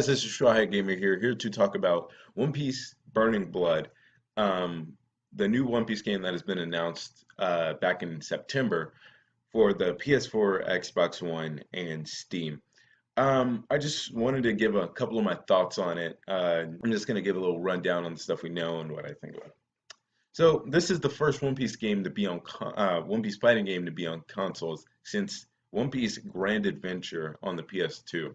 guys, this is Straw Hat Gamer here to talk about One Piece Burning Blood, um, the new One Piece game that has been announced back in September for the PS4, Xbox One, and Steam. I just wanted to give a couple of my thoughts on it. I'm just going to give a little rundown on the stuff we know and what I think about it. So this is the first One Piece game to be on One Piece fighting game to be on consoles since One Piece Grand Adventure on the PS2.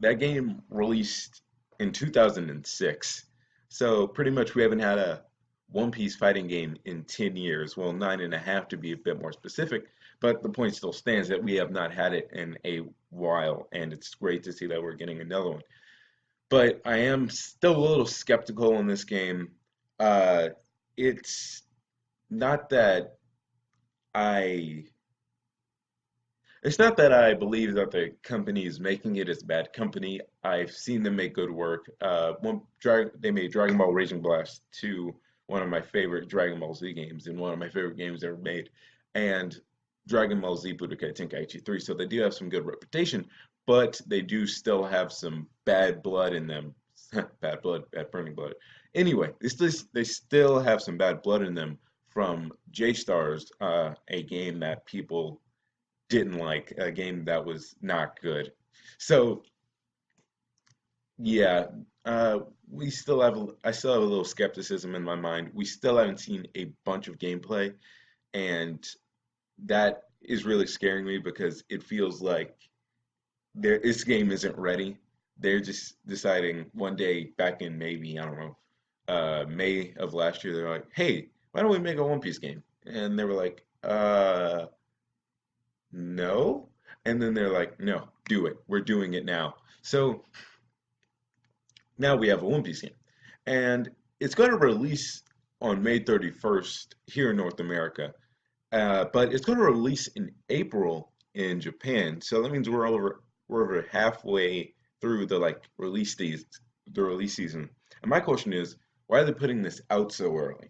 That game released in 2006. So pretty much we haven't had a One Piece fighting game in 10 years. Well, nine and a half to be a bit more specific, but the point still stands that we have not had it in a while, and it's great to see that we're getting another one. But I am still a little skeptical in this game. It's not that I It's not that I believe that the company is making it as a bad company. I've seen them make good work. They made Dragon Ball Raging Blast 2, one of my favorite Dragon Ball Z games, and one of my favorite games ever made, and Dragon Ball Z Budokai Tenkaichi 3. So they do have some good reputation, but they do still have some bad blood in them. Bad blood, bad burning blood. Anyway, they still have some bad blood in them from J-Stars, a game that people didn't like, a game that was not good. So yeah, we still have I still have a little skepticism in my mind. We still haven't seen a bunch of gameplay, and that is really scaring me because it feels like this game isn't ready. They're just deciding one day back in maybe, I don't know, May of last year, they're like, hey, why don't we make a One Piece game? And they were like, no. And then they're like, no, do it. We're doing it now. So now we have a One Piece game. And it's going to release on May 31st here in North America. But it's going to release in April in Japan. So that means we're over halfway through the release season. And my question is, why are they putting this out so early?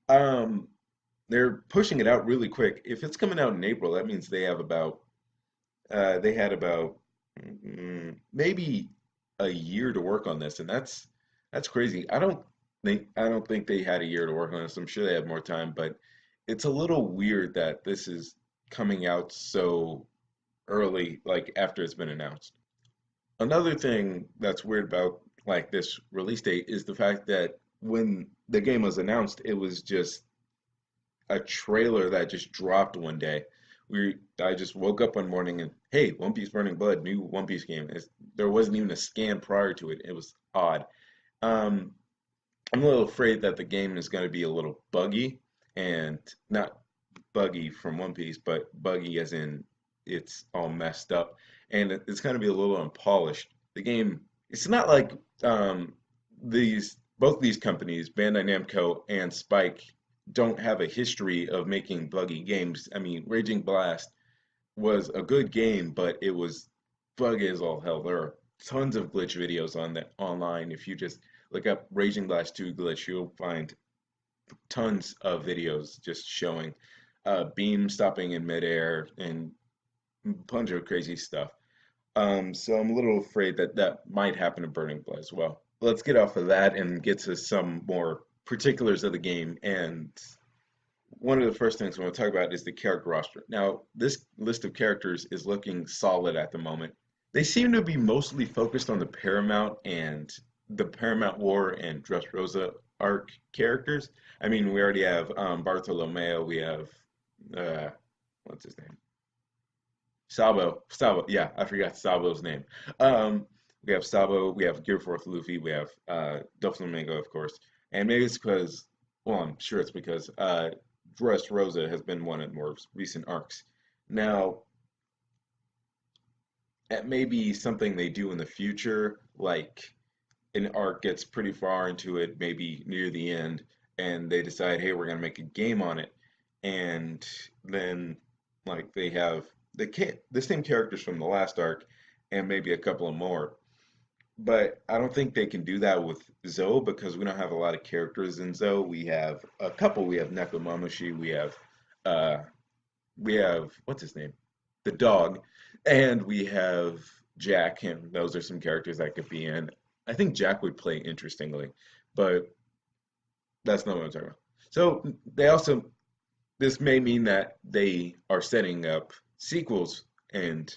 Um, they're pushing it out really quick. If it's coming out in April, that means they had about maybe a year to work on this, and that's crazy. I don't think they had a year to work on this. I'm sure they have more time, but it's a little weird that this is coming out so early, like after it's been announced. Another thing that's weird about like this release date is the fact that when the game was announced, it was just a trailer that just dropped one day. I just woke up one morning and hey, One Piece Burning Blood, new One Piece game. There wasn't even a scan prior to it. It was odd. Um, I'm a little afraid that the game is going to be a little buggy, and not buggy from One Piece, but buggy as in it's all messed up, and it's going to be a little unpolished. The game, it's not like these both these companies, Bandai Namco and Spike, don't have a history of making buggy games. I mean, Raging Blast was a good game, but it was buggy as all hell. There are tons of glitch videos on that online. If you just look up Raging Blast 2 glitch, you'll find tons of videos just showing beam stopping in midair and a bunch of crazy stuff. So I'm a little afraid that that might happen to Burning Blood as well. Let's get off of that and get to some more particulars of the game. And one of the first things I want to talk about is the character roster. Now, this list of characters is looking solid at the moment. They seem to be mostly focused on the Paramount War and Dressrosa arc characters. I mean, we already have Bartolomeo, we have uh, what's his name? Sabo. Yeah, I forgot Sabo's name. Um, we have Sabo, we have Gear Force Luffy, we have Doflamingo, of course, and maybe it's because, well, I'm sure it's because Dressrosa has been one of the more recent arcs. Now, that may be something they do in the future, like an arc gets pretty far into it, maybe near the end, and they decide, hey, we're gonna make a game on it, and then like they have the same characters from the last arc, and maybe a couple of more. But I don't think they can do that with Zoe because we don't have a lot of characters in Zoe. We have a couple. We have Nekomamushi. Uh, we have what's his name, the dog, and we have Jack, and those are some characters that could be in. I think Jack would play interestingly, but that's not what I'm talking about. So they also this may mean that they are setting up sequels, and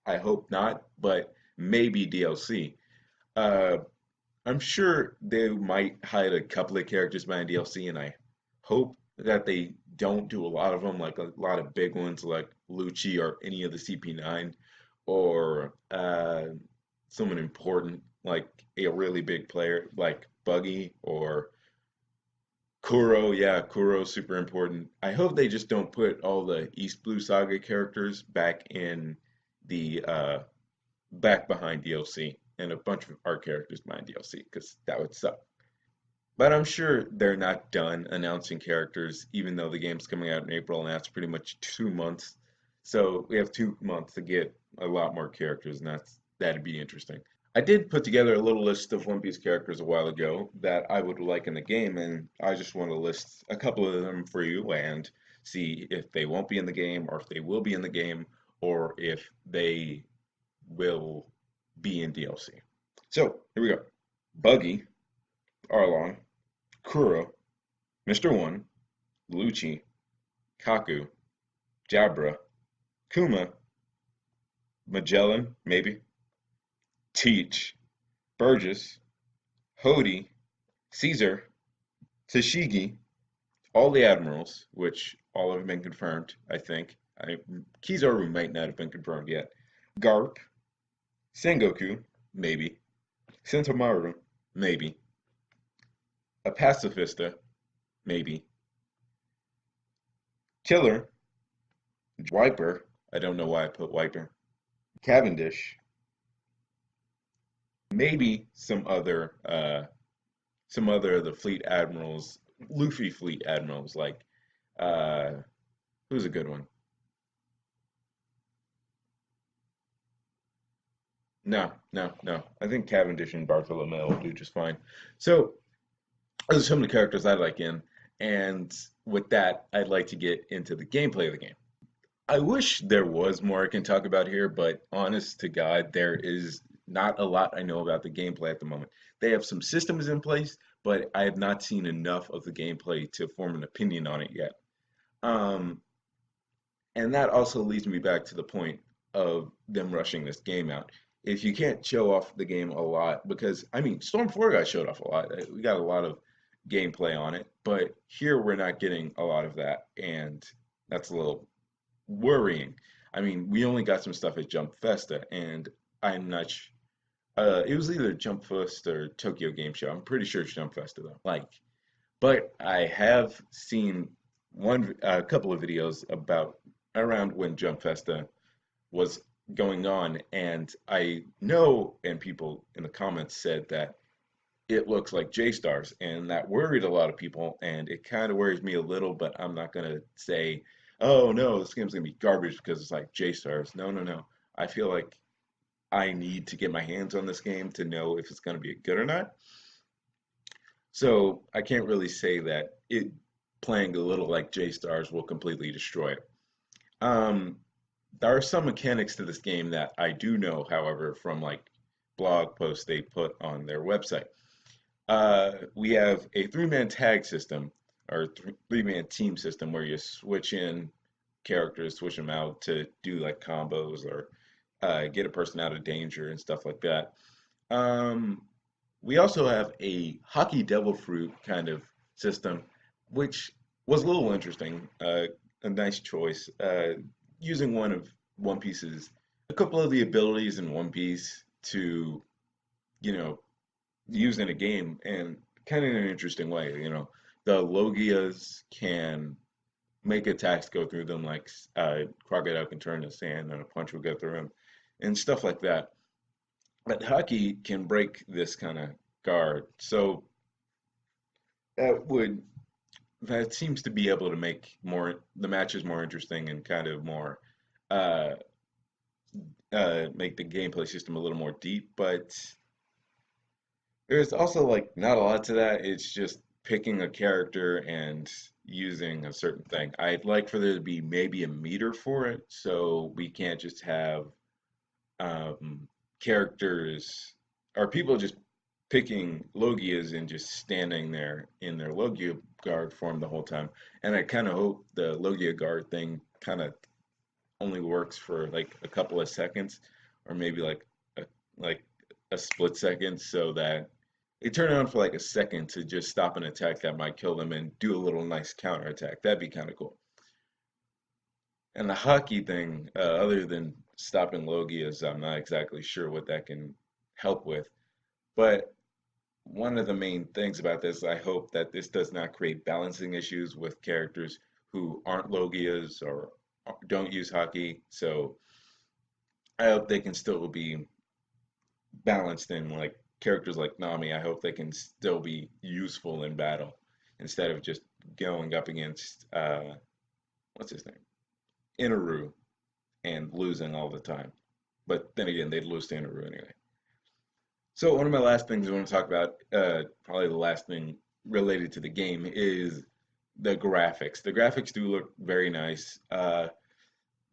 I hope not, but maybe DLC. Uh, I'm sure they might hide a couple of characters behind DLC, and I hope that they don't do a lot of them, like a lot of big ones like Lucci or any of the CP9, or someone important like a really big player like Buggy or Kuro. Yeah, Kuro's super important. I hope they just don't put all the East Blue Saga characters back in the back behind DLC and a bunch of our characters behind DLC because that would suck. But I'm sure they're not done announcing characters, even though the game's coming out in April and that's pretty much 2 months. So we have 2 months to get a lot more characters, and that'd be interesting. I did put together a little list of One Piece characters a while ago that I would like in the game, and I just want to list a couple of them for you and see if they won't be in the game, or if they will be in the game, or if they will be in DLC. So here we go. Buggy, Arlong, Kuro, Mr. One, Lucci, Kaku, Jabra, Kuma, Magellan, maybe, Teach, Burgess, Hody, Caesar, Tashigi, all the admirals, which all have been confirmed, I think. Kizaru might not have been confirmed yet. Garp, Sengoku, maybe. Sentomaru, maybe. A pacifista, maybe. Killer, Wiper, I don't know why I put Wiper. Cavendish, maybe some other of the fleet admirals, Luffy fleet admirals, like uh who's a good one? No, no, no. I think Cavendish and Bartholomew will do just fine. So those are some of the characters I like in, and with that, I'd like to get into the gameplay of the game. I wish there was more I can talk about here, but honest to God, there is not a lot I know about the gameplay at the moment. They have some systems in place, but I have not seen enough of the gameplay to form an opinion on it yet. Um, and that also leads me back to the point of them rushing this game out. If you can't show off the game a lot, because I mean, Storm 4 got showed off a lot. We got a lot of gameplay on it, but here we're not getting a lot of that, and that's a little worrying. I mean, we only got some stuff at Jump Festa, and I'm not. It was either Jump Festa or Tokyo Game Show. I'm pretty sure it's Jump Festa though. But I have seen a couple of videos about around when Jump Festa was going on, and I know, and people in the comments said that it looks like J Stars, and that worried a lot of people, and it kind of worries me a little, but I'm not gonna say, oh no, this game's gonna be garbage because it's like J Stars. No, no, no. I feel like I need to get my hands on this game to know if it's gonna be good or not. So I can't really say that it playing a little like J Stars will completely destroy it. Um, there are some mechanics to this game that I do know, however, from like blog posts they put on their website. We have a three-man tag system or three-man team system where you switch in characters, switch them out to do like combos or get a person out of danger and stuff like that. Um, we also have a hockey devil fruit kind of system, which was a little interesting. A nice choice. Using one of One Piece's, a couple of the abilities in One Piece to, you know, use in a game and kind of in an interesting way. The Logias can make attacks go through them, like Crocodile can turn to sand and a punch will go through him, and stuff like that. But hockey can break this kind of guard, so that would that seems to be able to make more the matches more interesting and kind of more uh, make the gameplay system a little more deep. But there's also like not a lot to that. It's just picking a character and using a certain thing. I'd like for there to be maybe a meter for it, so we can't just have characters are people just picking Logias and just standing there in their Logia guard form the whole time. And I kind of hope the Logia guard thing kind of only works for like a couple of seconds, or maybe a like a split second, so that they turn it on for like a second to just stop an attack that might kill them and do a little nice counter attack. That'd be kind of cool. And the hockey thing, other than stopping Logias, I'm not exactly sure what that can help with. But one of the main things about this, I hope that this does not create balancing issues with characters who aren't Logias or don't use hockey. So I hope they can still be balanced in like characters like Nami. I hope they can still be useful in battle instead of just going up against what's his name? Inaru and losing all the time. But then again, they'd lose to Inaru anyway. So one of my last things I want to talk about, probably the last thing related to the game, is the graphics. The graphics do look very nice.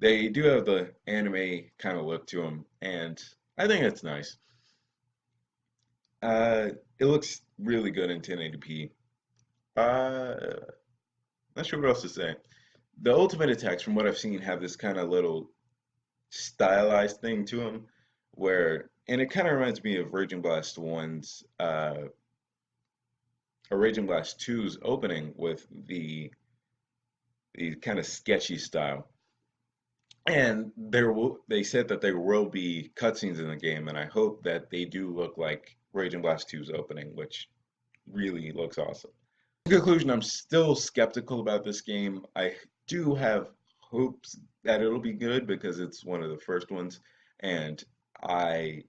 They do have the anime kind of look to them, and I think it's nice. It looks really good in 1080p. Uh, not sure what else to say. The ultimate attacks, from what I've seen, have this kind of little stylized thing to them, where, and it kind of reminds me of Raging Blast 1's, or Raging Blast 2's opening with the kind of sketchy style. And they said that there will be cutscenes in the game, and I hope that they do look like Raging Blast 2's opening, which really looks awesome. In conclusion, I'm still skeptical about this game. I do have hopes that it'll be good because it's one of the first ones, and I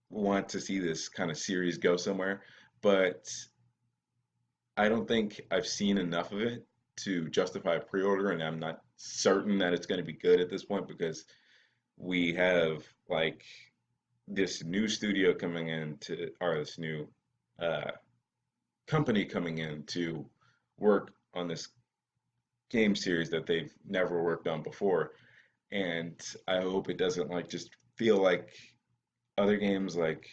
want to see this kind of series go somewhere, but I don't think I've seen enough of it to justify a pre-order, and I'm not certain that it's going to be good at this point because we have like this new studio coming in to, or this new uh, company coming in to work on this game series that they've never worked on before. And I hope it doesn't like just feel like other games like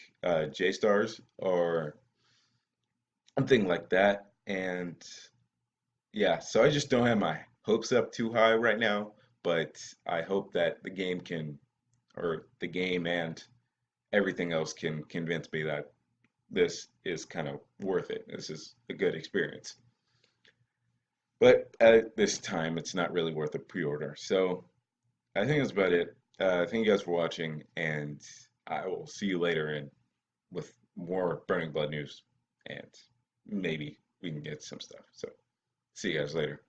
J-Stars or something like that. And yeah, so I just don't have my hopes up too high right now, but I hope that the game can, or the game and everything else can convince me that this is kind of worth it. This is a good experience. But at this time, it's not really worth a pre-order. So I think that's about it. Thank you guys for watching, and I will see you later and with more Burning Blood news, and maybe we can get some stuff. So see you guys later.